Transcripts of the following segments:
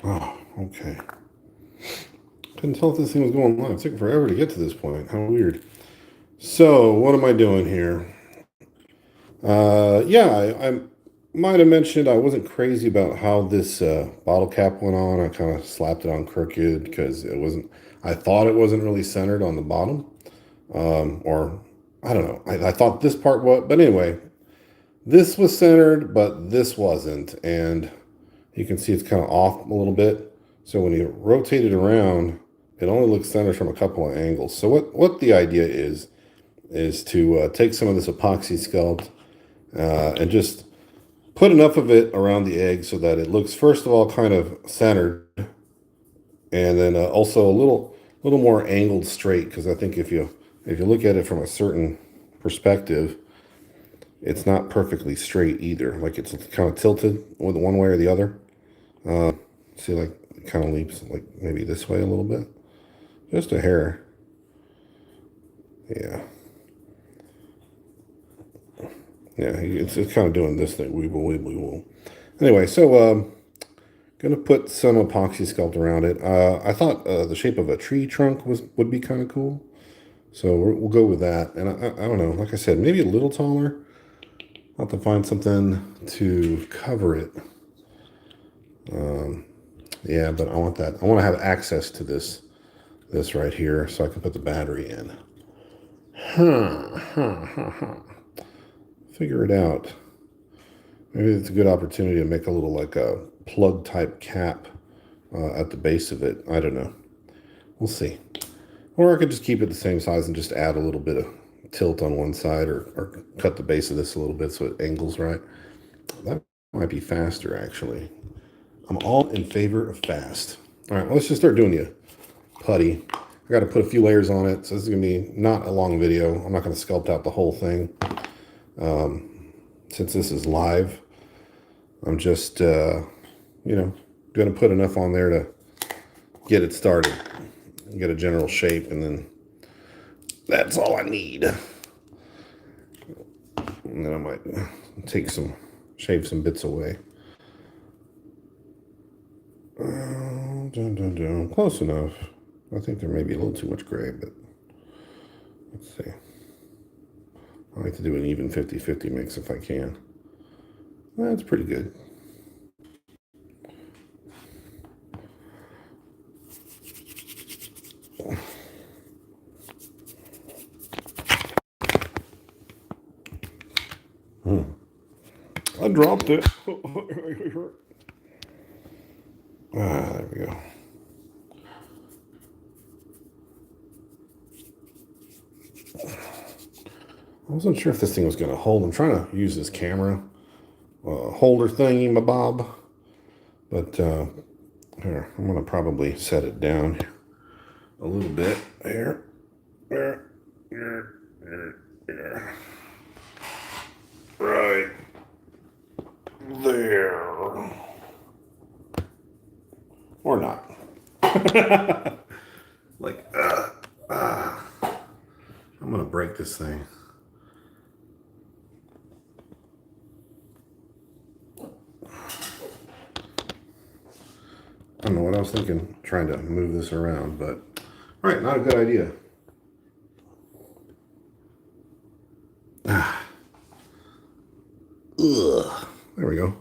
Oh, okay. Couldn't tell if this thing was going live. It took forever to get to this point. How weird. So, what am I doing here? Yeah, I might have mentioned I wasn't crazy about how this bottle cap went on. I kind of slapped it on crooked because it wasn't, I thought it wasn't really centered on the bottom. Or, I don't know. I thought this part was, but anyway, this was centered, but this wasn't. And you can see it's kind of off a little bit. So when you rotate it around, it only looks centered from a couple of angles. So what the idea is to take some of this epoxy sculpt and just put enough of it around the egg so that it looks, first of all, kind of centered, and then also a little more angled straight. Because I think if you look at it from a certain perspective, it's not perfectly straight either. Like it's kind of tilted with one way or the other. See, like it kind of leaps like maybe this way a little bit, just a hair. Yeah. Yeah, it's kind of doing this thing, weeble, weeble, weeble. Anyway, so gonna put some epoxy sculpt around it. I thought the shape of a tree trunk would be kind of cool, so we'll go with that. And I don't know, like I said, maybe a little taller. I'll have to find something to cover it. Yeah, but I want that. I want to have access to this right here, so I can put the battery in. Figure it out. Maybe it's a good opportunity to make a little like a plug type cap at the base of it. I don't know. We'll see. Or I could just keep it the same size and just add a little bit of tilt on one side, or cut the base of this a little bit so it angles right. That might be faster, actually. I'm all in favor of fast. All right, let's just start doing the putty. I got to put a few layers on it, so this is going to be not a long video. I'm not going to sculpt out the whole thing. Since this is live, I'm just, going to put enough on there to get it started, get a general shape, and then that's all I need. And then I might shave some bits away. Close enough. I think there may be a little too much gray, but let's see. I like to do an even 50-50 mix if I can. That's pretty good. I dropped it. There we go. I wasn't sure if this thing was going to hold. I'm trying to use this camera holder thingy, my bob. But here, I'm going to probably set it down a little bit. There. Right there. Or not. Like, I'm going to break this thing. I don't know what I was thinking, trying to move this around, but all right, not a good idea. Ugh. There we go.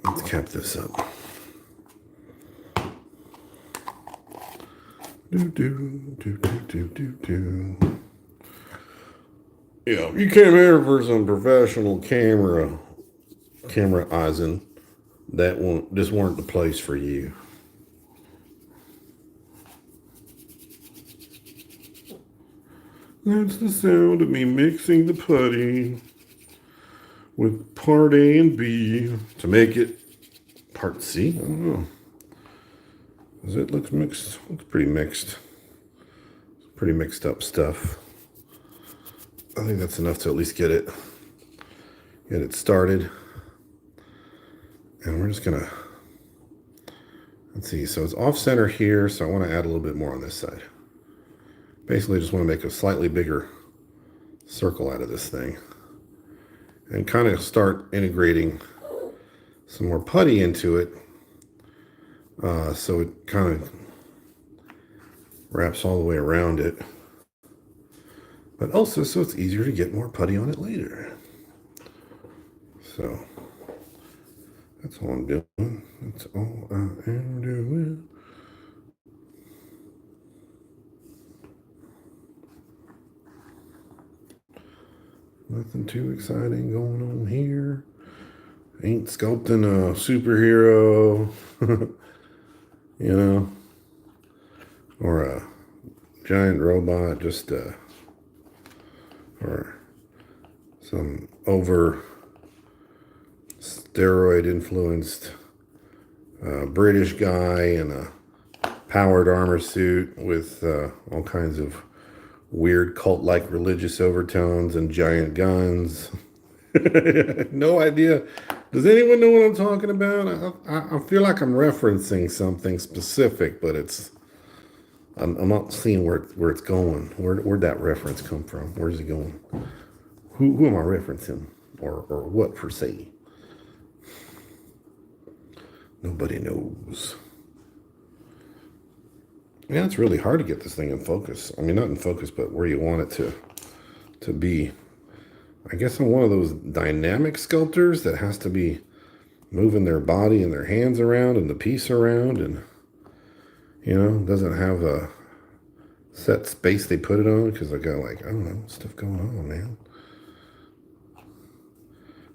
Let's cap this up. Yeah, you came here for some professional camera eyesing. This weren't the place for you. That's the sound of me mixing the putty with part A and B to make it part C. I don't know. Does it look mixed? Looks pretty mixed. Pretty mixed up stuff. I think that's enough to at least get it started. And we're just gonna, let's see, so it's off center here, so I want to add a little bit more on this side. Basically, just want to make a slightly bigger circle out of this thing and kind of start integrating some more putty into it, so it kind of wraps all the way around it, but also so it's easier to get more putty on it later. So that's all I'm doing. That's all I am doing. Nothing too exciting going on here. Ain't sculpting a superhero, you know, or a giant robot, just or some over steroid influenced British guy in a powered armor suit with all kinds of weird cult-like religious overtones and giant guns. No idea. Does anyone know what I'm talking about? I feel like I'm referencing something specific, but I'm not seeing where it's going. Where'd that reference come from? Where's it going? Who am I referencing? Or what per se? Nobody knows. Yeah, it's really hard to get this thing in focus. I mean, not in focus, but where you want it to be. I guess I'm one of those dynamic sculptors that has to be moving their body and their hands around and the piece around, and doesn't have a set space they put it on, because I got, like, I don't know, stuff going on, man.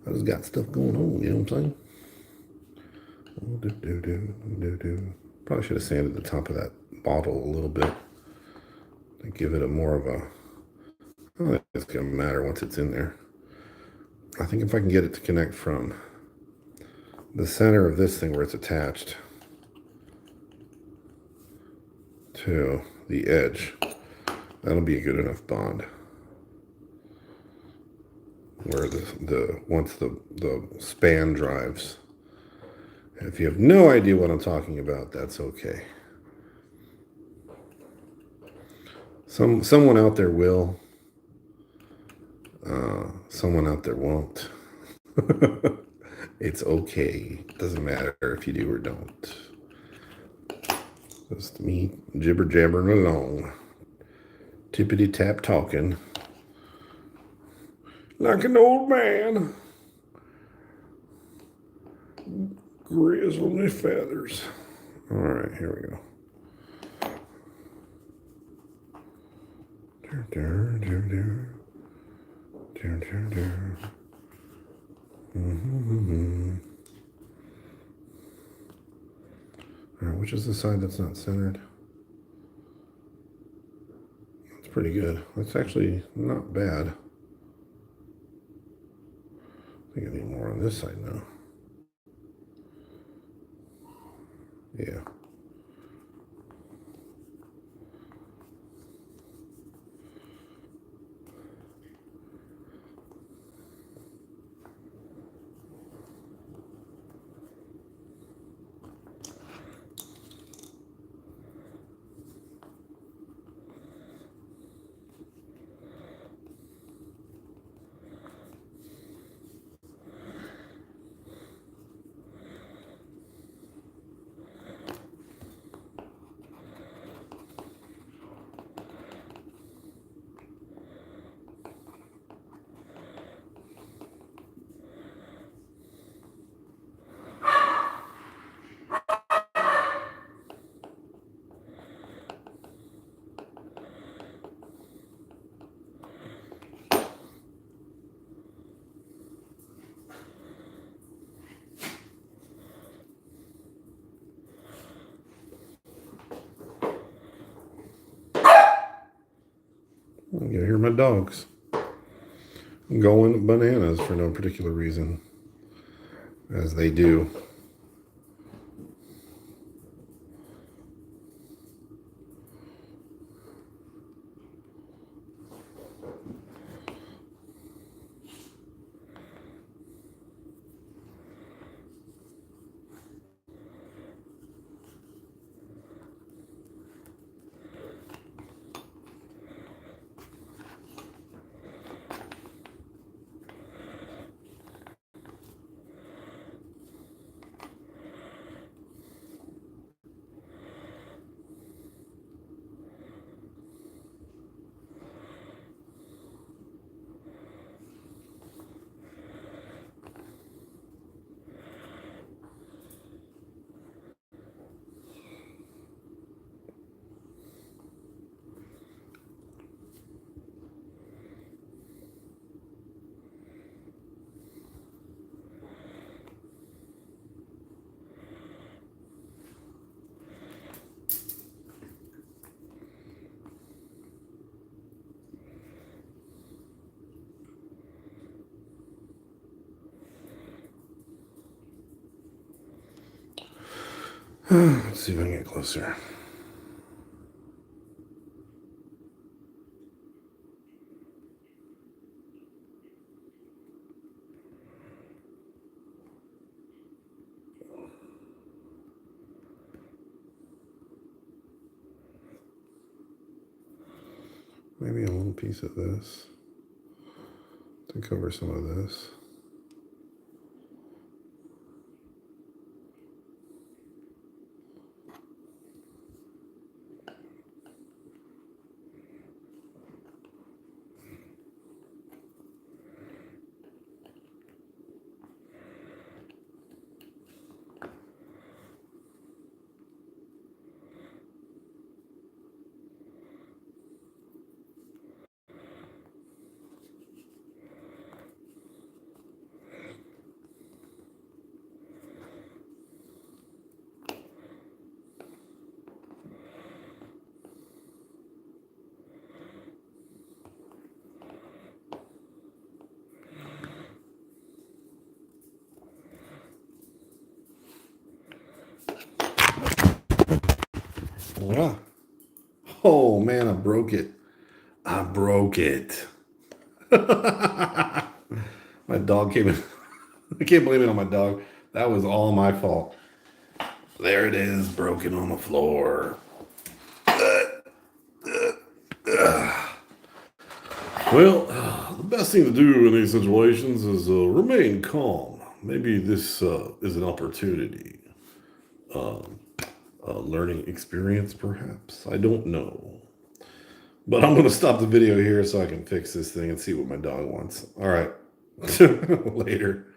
I just got stuff going on, you know what I'm saying? Probably should have sanded the top of that bottle a little bit to give it a more of a, I don't think it's gonna matter once it's in there. I think if I can get it to connect from the center of this thing where it's attached to the edge, that'll be a good enough bond. Where once the span drives. If you have no idea what I'm talking about, that's okay. Someone out there will. Someone out there won't. It's okay. It doesn't matter if you do or don't. Just me jibber jabbering along, tippity tap talking like an old man. Grizzly feathers. All right, here we go. All right, which is the side that's not centered? That's pretty good. That's actually not bad. I think I need more on this side now. Yeah. I can hear my dogs going bananas for no particular reason, as they do. Let's see if I can get closer. Maybe a little piece of this to cover some of this. Yeah. Oh man, I broke it. I broke it. My dog came in. I can't blame it on my dog. That was all my fault. There it is, broken on the floor. Well, the best thing to do in these situations is remain calm. Maybe this is an opportunity. A learning experience, perhaps. I don't know. But I'm going to stop the video here so I can fix this thing and see what my dog wants. All right. Later.